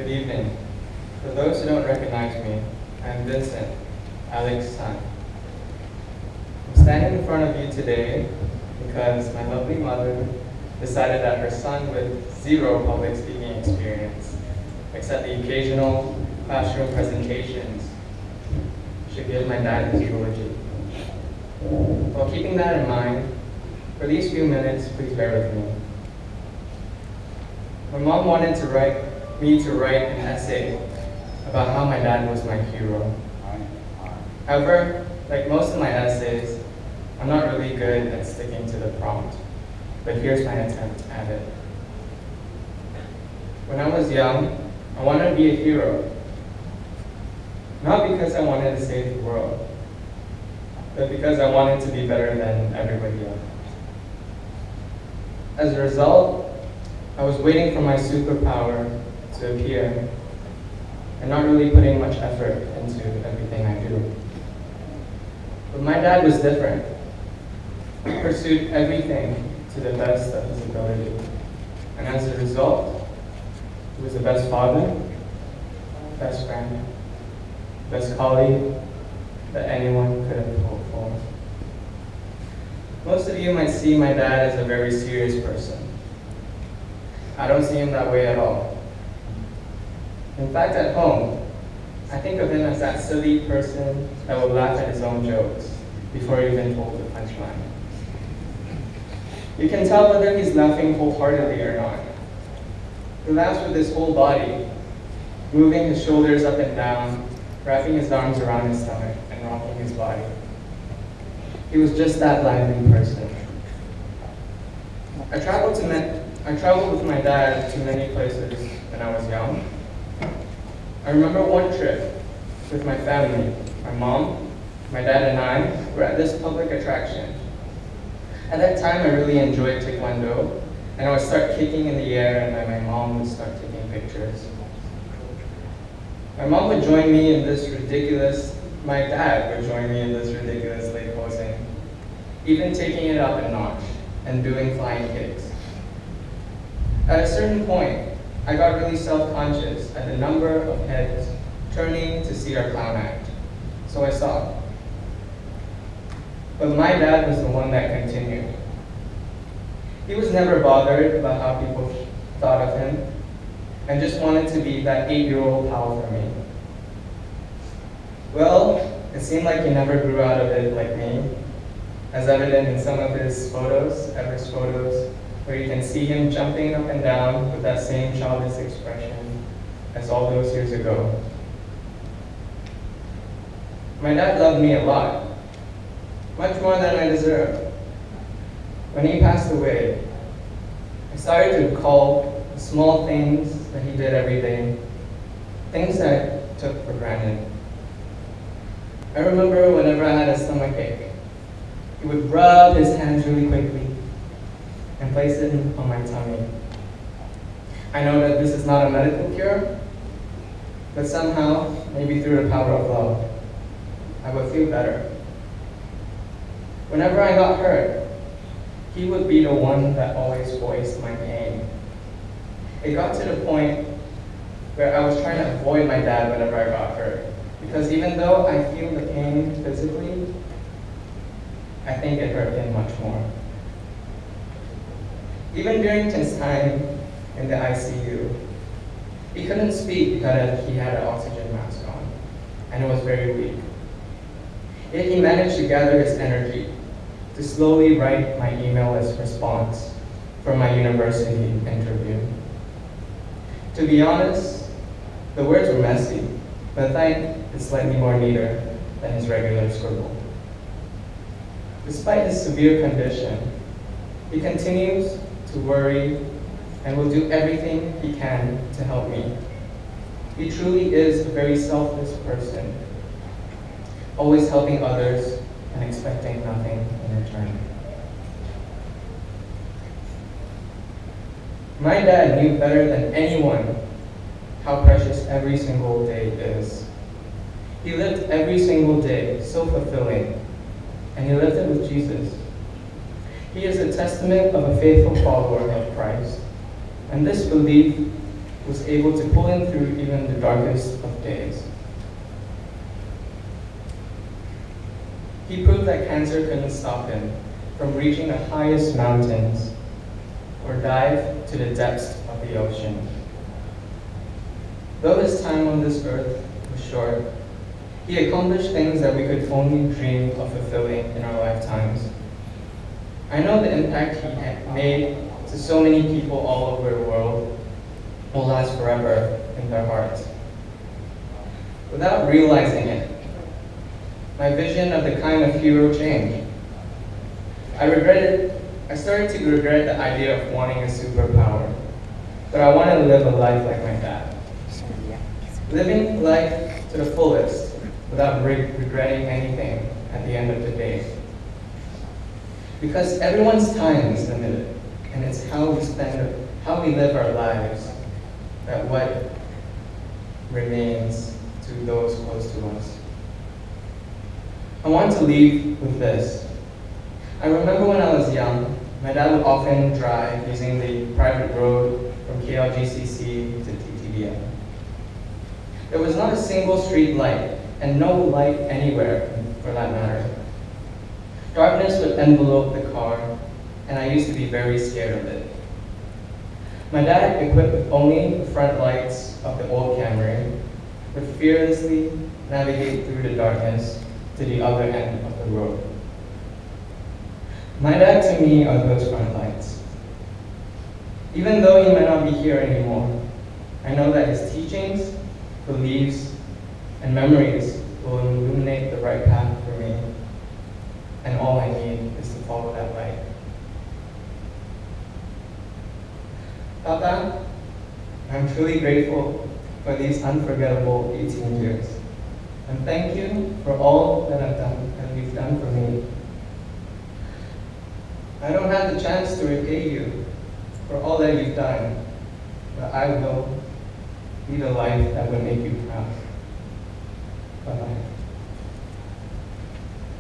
Good evening. For those who don't recognize me, I'm Vincent, Alex's son. I'm standing in front of you today because my lovely mother decided that her son with zero public speaking experience, except the occasional classroom presentations, should give my dad his eulogy. While keeping that in mind, for these few minutes, please bear with me. My mom wanted me to write an essay about how my dad was my hero. However, like most of my essays, I'm not really good at sticking to the prompt, but here's my attempt at it. When I was young, I wanted to be a hero. Not because I wanted to save the world, but because I wanted to be better than everybody else. As a result, I was waiting for my superpower to appear and not really putting much effort into everything I do. But my dad was different. He pursued everything to the best of his ability. And as a result, he was the best father, best friend, best colleague that anyone could have hoped for. Most of you might see my dad as a very serious person. I don't see him that way at all. In fact, at home, I think of him as that silly person that will laugh at his own jokes before he even told the punchline. You can tell whether he's laughing wholeheartedly or not. He laughs with his whole body, moving his shoulders up and down, wrapping his arms around his stomach, and rocking his body. He was just that lively person. I traveled with my dad to many places when I was young. I remember one trip with my family. My mom, my dad, and I were at this public attraction. At that time, I really enjoyed Taekwondo, and I would start kicking in the air, and then my mom would start taking pictures. My dad would join me in this ridiculous leg posing, even taking it up a notch and doing flying kicks. At a certain point, I got really self-conscious at the number of heads turning to see our clown act, so I stopped. But my dad was the one that continued. He was never bothered about how people thought of him, and just wanted to be that 8-year-old pal for me. Well, it seemed like he never grew out of it like me, as evident in some of his photos, Everest photos, where you can see him jumping up and down with that same childish expression as all those years ago. My dad loved me a lot, much more than I deserved. When he passed away, I started to recall the small things that he did every day, things that I took for granted. I remember whenever I had a stomachache, he would rub his hands really quickly and place it on my tummy. I know that this is not a medical cure, but somehow, maybe through the power of love, I would feel better. Whenever I got hurt, he would be the one that always voiced my pain. It got to the point where I was trying to avoid my dad whenever I got hurt, because even though I feel the pain physically, I think it hurt him much more. Even during his time in the ICU, he couldn't speak because he had an oxygen mask on, and it was very weak. Yet he managed to gather his energy to slowly write my email as response for my university interview. To be honest, the words were messy, but I think it's slightly more neater than his regular scribble. Despite his severe condition, he continues to worry and will do everything he can to help me. He truly is a very selfless person, always helping others and expecting nothing in return. My dad knew better than anyone how precious every single day is. He lived every single day so fulfilling, and he lived it with Jesus. He is a testament of a faithful follower of Christ, and this belief was able to pull him through even the darkest of days. He proved that cancer couldn't stop him from reaching the highest mountains or dive to the depths of the ocean. Though his time on this earth was short, he accomplished things that we could only dream of fulfilling in our lifetimes. I know the impact he had made to so many people all over the world will last forever in their hearts. Without realizing it, my vision of the kind of hero changed. I started to regret the idea of wanting a superpower, but I wanted to live a life like my dad. Living life to the fullest without regretting anything at the end of the day. Because everyone's time is limited, and it's how we live our lives that what remains to those close to us. I want to leave with this. I remember when I was young, my dad would often drive using the private road from KLGCC to TTDM. There was not a single street light, and no light anywhere for that matter. Darkness would envelope the car, and I used to be very scared of it. My dad, equipped with only the front lights of the old Camry, would fearlessly navigate through the darkness to the other end of the road. My dad to me are those front lights. Even though he might not be here anymore, I know that his teachings, beliefs, and memories will illuminate the right path for me, and all I need is to follow that light. Papa, I'm truly grateful for these unforgettable 18 years, and thank you for all that you've done for me. I don't have the chance to repay you for all that you've done, but I will lead a life that will make you proud. Bye-bye.